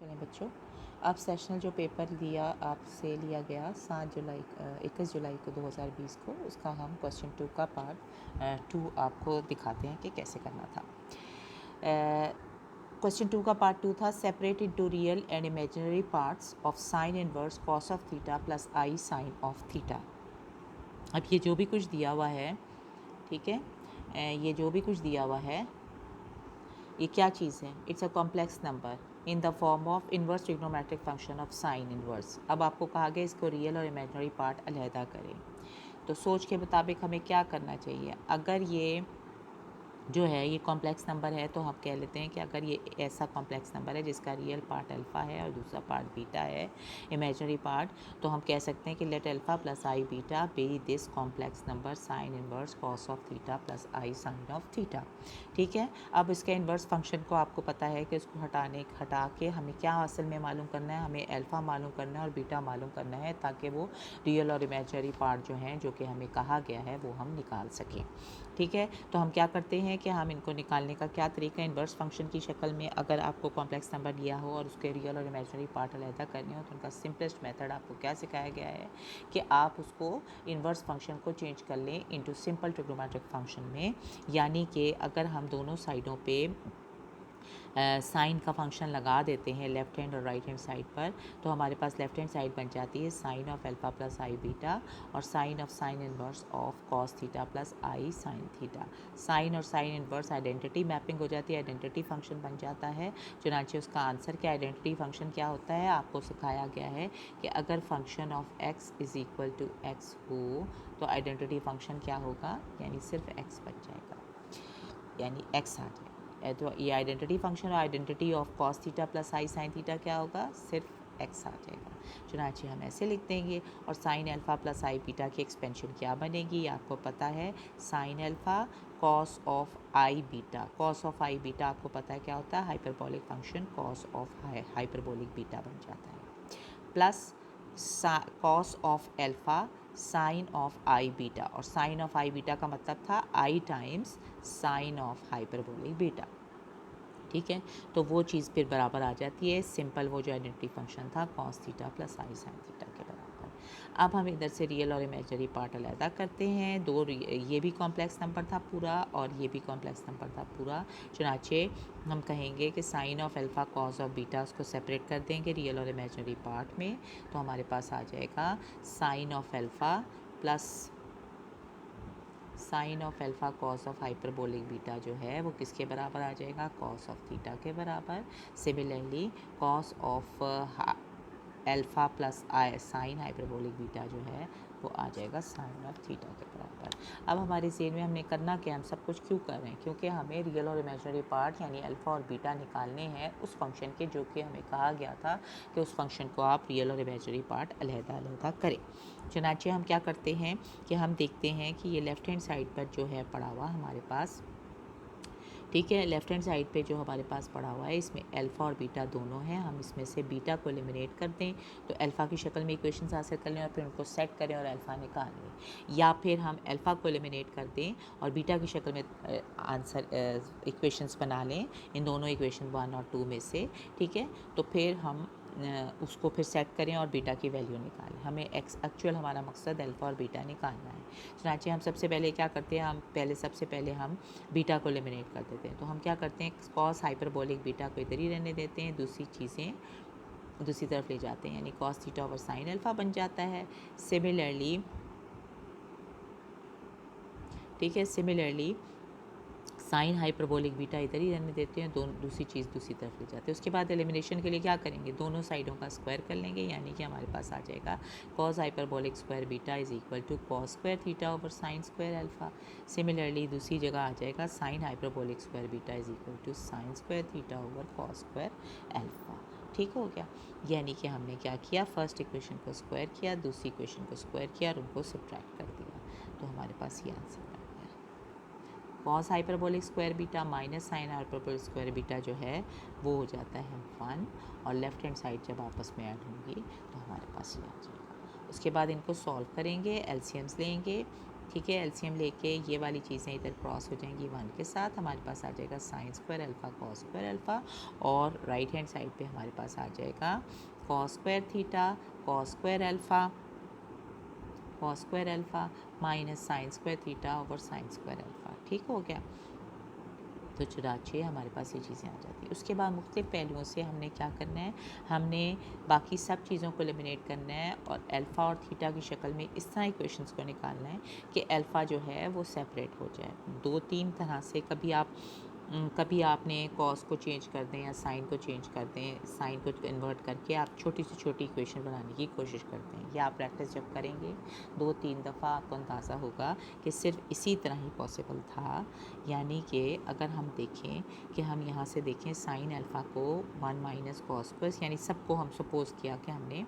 चलें बच्चों, अब सेशनल जो पेपर आपसे लिया गया 21 जुलाई को 2020 को, उसका हम क्वेश्चन 2 का पार्ट 2 आपको दिखाते हैं कि कैसे करना था। क्वेश्चन 2 का पार्ट 2 था separate into real and imaginary parts of sine inverse cos of theta plus i sine of theta. अब ये जो भी कुछ दिया हुआ है, ठीक है, ये जो भी कुछ दिया हुआ है, ये क्या चीज़ है? It's a complex number in the form of inverse trigonometric function of sine inverse. अब आपको कहा गया इसको रियल और इमेजिनरी पार्ट अलहदा करें। तो सोच के मुताबिक हमें क्या करना चाहिए? अगर ये जो है ये कॉम्प्लेक्स नंबर है तो हम कह लेते हैं कि अगर ये ऐसा कॉम्प्लेक्स नंबर है जिसका रियल पार्ट अल्फ़ा है और दूसरा पार्ट बीटा है, इमेजिनरी पार्ट, तो हम कह सकते हैं कि let alpha plus i beta be this complex number sine inverse cos of theta plus i sine of theta. ठीक है, अब इसके इन्वर्स फंक्शन को आपको पता है कि इसको हटा के हमें क्या असल में मालूम करना है, हमें अल्फ़ा मालूम करना है और बीटा मालूम करना है, ताकि वो रियल और इमेजिनरी पार्ट जो हैं जो कि हमें कहा गया है वो हम निकाल सकें। ठीक है, तो हम क्या करते हैं कि हम इनको निकालने का क्या तरीका, इन्वर्स फंक्शन की शक्ल में अगर आपको कॉम्प्लेक्स नंबर दिया हो और उसके रियल और इमेजिनरी पार्ट अलहदा करने हो तो उनका सिंपलेस्ट मेथड आपको क्या सिखाया गया है कि आप उसको इन्वर्स फंक्शन को चेंज कर लें इनटू सिंपल ट्रिग्नोमेट्रिक फंक्शन में। यानी कि अगर हम दोनों साइडों पे साइन का फंक्शन लगा देते हैं लेफ़्ट हैंड और राइट हैंड साइड पर, तो हमारे पास लेफ़्ट हैंड साइड बन जाती है sine of alpha plus i beta और sine of sine inverse of cos theta plus i sine theta. Sine और साइन इनवर्स आइडेंटिटी मैपिंग हो जाती है, आइडेंटिटी फंक्शन बन जाता है। चुनांचे उसका आंसर क्या, आइडेंटिटी फंक्शन क्या होता है, आपको सिखाया गया है कि अगर function of x is equal to x हो तो आइडेंटिटी फंक्शन क्या होगा, यानी सिर्फ एक्स बन जाएगा, यानी एक्स आ जाएगा। तो ये आइडेंटिटी फंक्शन और identity of cos theta plus i sine theta क्या होगा, सिर्फ एक्स आ जाएगा। चुनांचे हम ऐसे लिख देंगे। और sine alpha plus i beta की एक्सपेंशन क्या बनेगी, आपको पता है, sine alpha cos of i beta. Cos of i beta आपको पता है क्या होता है, hyperbolic function cos of hyperbolic beta बन जाता है, plus cos of alpha sine of i beta. और साइन ऑफ आई बीटा का मतलब था i times sine of hyperbolic beta. ठीक है, तो वो चीज़ फिर बराबर आ जाती है सिंपल वो जो आइडेंटिटी फंक्शन था cos theta plus i sine theta के बराबर। अब हम इधर से रियल और इमेजिनरी पार्ट अलहदा करते हैं। ये भी कॉम्प्लेक्स नंबर था पूरा और ये भी कॉम्प्लेक्स नंबर था पूरा। चुनाचे हम कहेंगे कि sine of alpha cos of beta उसको सेपरेट कर देंगे रियल और इमेजिनरी पार्ट में, तो हमारे पास आ जाएगा sine of alpha plus sine of alpha cos of hyperbolic beta जो है वो किसके बराबर आ जाएगा, कॉस ऑफ थीटा के बराबर। Similarly cos of alpha plus i sine hyperbolic beta जो है वो आ जाएगा साइन ऑफ थीटा के बराबर। अब हमारे जेन में हमने करना क्या, हम सब कुछ क्यों कर रहे हैं, क्योंकि हमें रियल और इमेजिनरी पार्ट यानी अल्फ़ा और बीटा निकालने हैं उस फंक्शन के जो कि हमें कहा गया था कि उस फंक्शन को आप रियल और इमेजिनरी पार्ट अलहदा अलहदा करें। चुनाचे हम क्या करते हैं कि हम देखते हैं कि ये लेफ़्ट हैंड साइड पर जो है पड़ा हुआ हमारे पास, ठीक है, लेफ़्ट हैंड साइड पे जो हमारे पास पड़ा हुआ है इसमें अल्फ़ा और बीटा दोनों हैं। हम इसमें से बीटा को एलिमिनेट कर दें तो अल्फ़ा की शक्ल में इक्वेशंस हासिल कर लें और फिर उनको सेट करें और अल्फ़ा निकाल लें, या फिर हम अल्फ़ा को एलिमिनेट कर दें और बीटा की शक्ल में आंसर इक्वेशंस बना लें इन दोनों इक्वेशन 1 और 2 में से। ठीक है, तो फिर हम उसको फिर सेट करें और बीटा की वैल्यू निकालें। हमें एक्चुअल हमारा मकसद अल्फ़ा और बीटा निकालना है। चुनांचे हम सबसे पहले क्या करते हैं, सबसे पहले हम बीटा को एलिमिनेट कर देते हैं। तो हम क्या करते हैं, कॉस हाइपरबोलिक बीटा को इधर ही रहने देते हैं, दूसरी चीज़ें दूसरी तरफ ले जाते हैं, यानी cos theta over sine alpha बन जाता है। सिमिलरली, ठीक है, सिमिलरली साइन हाइपरबोलिक बीटा इधर ही रहने देते हैं, दूसरी चीज़ दूसरी तरफ ले जाते हैं। उसके बाद एलिमिनेशन के लिए क्या करेंगे, दोनों साइडों का स्क्वायर कर लेंगे, यानी कि हमारे पास आ जाएगा cos hyperbolic square beta is equal to cos square theta over sine square alpha. Similarly दूसरी जगह आ जाएगा sine hyperbolic square beta is equal to sine square theta over cos square alpha. ठीक हो गया, यानी कि हमने क्या किया, फर्स्ट इक्वेशन को स्क्वायर किया, दूसरी इक्वेशन को स्क्वायर किया और उनको सब्ट्रैक्ट कर दिया, तो हमारे पास ये आंसर आ गया। Cos hyperbolic square beta minus sign hyperbolic square beta जो है वो हो जाता है 1, और लेफ़्ट हैंड साइड जब आपस में ऐड होंगी तो हमारे पास ये आ जाएगा। उसके बाद इनको सॉल्व करेंगे, एलसीएम्स लेंगे, ठीक है। एलसीएम लेके ये वाली चीज़ें इधर क्रॉस हो जाएंगी 1 के साथ, हमारे पास आ जाएगा sign square alpha cos square alpha, और राइट हैंड साइड पे हमारे पास आ जाएगा cos square theta cos square alpha minus sign square theta over sine square alpha. ठीक हो गया। तो चुराचे हमारे पास ये चीज़ें आ जाती हैं। उसके बाद मुख्तलिफ पहलुओं से हमने क्या करना है, हमने बाकी सब चीज़ों को एलिमिनेट करना है और अल्फ़ा और थीटा की शक्ल में इस तरह इक्वेशंस को निकालना है कि अल्फ़ा जो है वो सेपरेट हो जाए 2-3 तरह से। कभी आपने कॉस को चेंज कर दें या साइन को चेंज कर दें, साइन को कन्वर्ट करके आप छोटी से छोटी इक्वेशन बनाने की कोशिश करते हैं। या आप प्रैक्टिस जब करेंगे 2-3 दफ़ा आपको अंदाज़ा होगा कि सिर्फ इसी तरह ही पॉसिबल था। यानी कि अगर हम देखें कि हम यहाँ से देखें साइन अल्फ़ा को 1 माइनस कॉस स्क्वायर, यानी सबको हम सपोज़ किया कि हमने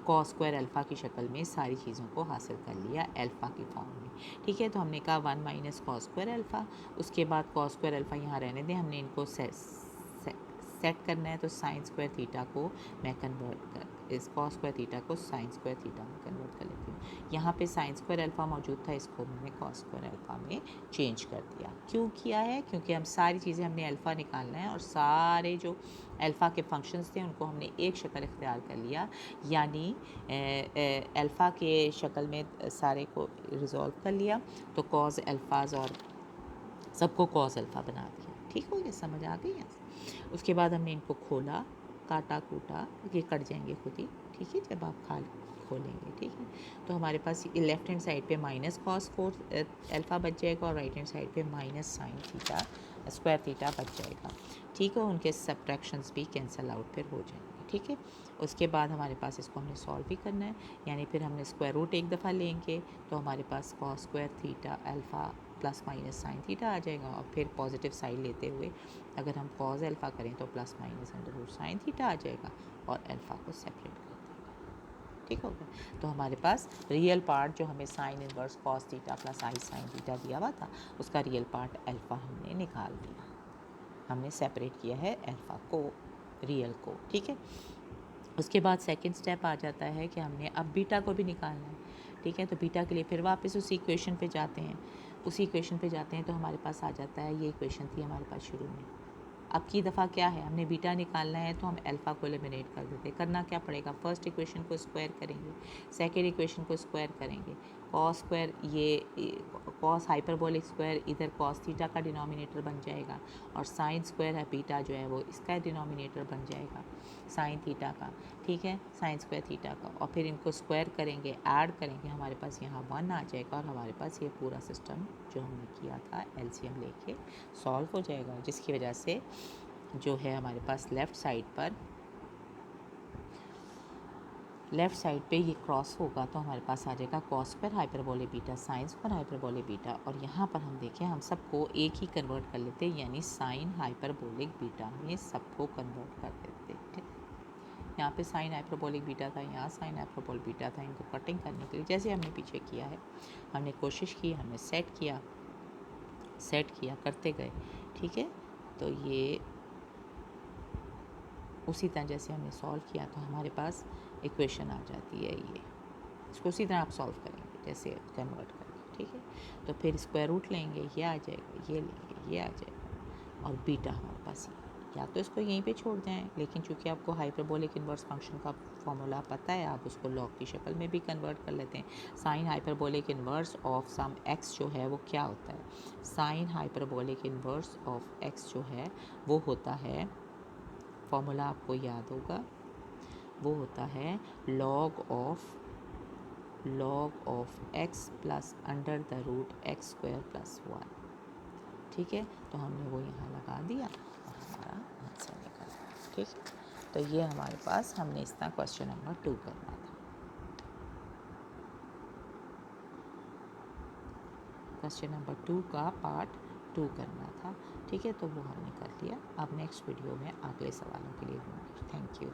कॉस स्क्वायर अल्फ़ा की शक्ल में सारी चीज़ों को हासिल कर लिया अल्फ़ा की फॉर्म में। ठीक है, तो हमने कहा 1 माइनस कॉस स्क्वायर अल्फ़ा, उसके बाद कॉस स्क्वायर अल्फ़ा यहाँ रहने दें, हमने इनको सेट करना है। तो साइन स्क्वायर थीटा को मैं कन्वर्ट कर इस कॉस स्क्वायर थीटा को साइन स्क्वायर थीटा में कन्वर्ट कर लेती हूँ। यहाँ पे साइन स्क्वायर अल्फ़ा मौजूद था, इसको मैंने कॉस स्क्वायर अल्फ़ा में चेंज कर दिया। क्यों किया है? क्योंकि हम सारी चीज़ें हमने अल्फ़ा निकालना है और सारे जो अल्फ़ा के फंक्शंस थे उनको हमने एक शक्ल इख्तियार कर लिया, यानी अल्फ़ा के शक्ल में सारे को रिज़ॉल्व कर लिया। तो कॉस अल्फ़ाज और सबको कॉस अल्फ़ा बना दिया। ठीक हो गया, समझ आ गई है। उसके बाद हमने इनको खोला, काटा कूटा, ये कट जाएंगे खुद ही। ठीक है, जब आप खोलेंगे। ठीक है, तो हमारे पास लेफ्ट हैंड साइड पे माइनस कॉस 4 अल्फ़ा बच जाएगा और राइट हैंड साइड पे minus sine theta square theta बच जाएगा। ठीक है, उनके सब्ट्रैक्शंस भी कैंसिल आउट फिर हो जाएंगे। ठीक है, उसके बाद हमारे पास इसको हमने सॉल्व भी करना है, यानी फिर हमने स्क्वायर रूट एक दफ़ा लेंगे तो हमारे पास cos square theta alpha plus minus sine theta आ जाएगा। और फिर पॉजिटिव साइड लेते हुए अगर हम कॉस अल्फ़ा करें तो plus minus under root sine theta आ जाएगा और अल्फ़ा को सेपरेट कर देगा। ठीक हो गया। तो हमारे पास रियल पार्ट जो हमें sine inverse cos theta plus i sine theta दिया हुआ था, उसका रियल पार्ट अल्फ़ा हमने निकाल दिया, हमने सेपरेट किया है अल्फ़ा को, रियल को। ठीक है, उसके बाद सेकंड स्टेप आ जाता है कि हमने अब बीटा को भी निकालना है। ठीक है, तो बीटा के लिए फिर वापस उसी इक्वेशन पे जाते हैं तो हमारे पास आ जाता है, ये इक्वेशन थी हमारे पास शुरू में। अब की दफ़ा क्या है, हमने बीटा निकालना है तो हम अल्फ़ा को एलिमिनेट कर देते। करना क्या पड़ेगा, फर्स्ट इक्वेशन को स्क्वायर करेंगे, सेकेंड इक्वेशन को स्क्वायर करेंगे, कॉस स्क्वायर ये कॉस हाइपरबोलिक स्क्वायर इधर कॉस थीटा का डिनोमिनेटर बन जाएगा और साइन स्क्वायर है बीटा जो है वो इसका डिनोमिनेटर बन जाएगा साइन थीटा का। ठीक है, साइन स्क्वायर थीटा का, और फिर इनको स्क्वायर करेंगे, ऐड करेंगे, हमारे पास यहाँ 1 आ जाएगा और हमारे पास ये पूरा सिस्टम जो हमने किया था एलसीएम लेके सॉल्व हो जाएगा, जिसकी वजह से जो है हमारे पास लेफ़्ट साइड पे ये क्रॉस होगा तो हमारे पास आ जाएगा cos square hyperbolic beta sine square hyperbolic beta, और यहाँ पर हम देखें हम सबको एक ही कन्वर्ट कर लेते हैं, यानी साइन हाइपरबोलिक बीटा में सबको कन्वर्ट कर देते हैं। यहाँ पे साइन हाइपरबोलिक बीटा था, यहाँ साइन हाइपरबोलिक बीटा था, इनको कटिंग करने के लिए जैसे हमने पीछे किया है, हमने कोशिश की, हमने सेट किया करते गए। ठीक है, तो ये उसी तरह जैसे हमने सॉल्व किया तो हमारे पास इक्वेशन आ जाती है। ये इसको उसी तरह आप सॉल्व करेंगे जैसे कन्वर्ट करके। ठीक है, तो फिर स्क्वायर रूट लेंगे, ये आ जाएगा, ये लेंगे, ये आ जाएगा, और बीटा हमारे पास या तो इसको यहीं पे छोड़ दें, लेकिन चूंकि आपको हाइपरबोलिक इन्वर्स फंक्शन का फॉर्मूला पता है, आप उसको लॉग की शक्ल में भी कन्वर्ट कर लेते हैं। Sine hyperbolic inverse of some x जो है वो क्या होता है, sine hyperbolic inverse of x जो है वो होता है, फॉर्मूला आपको याद होगा, वो होता है log of x plus under the root x square plus 1। ठीक है, तो हमने वो यहाँ लगा दिया और हमारा आंसर निकल गया। ठीक है, तो ये हमारे पास हमने इस तरह क्वेश्चन नंबर 2 करना था। क्वेश्चन नंबर 2 का पार्ट 2 करना था। ठीक है, तो वो हमने कर लिया। अब नेक्स्ट वीडियो में अगले सवालों के लिए होंगे। Thank you.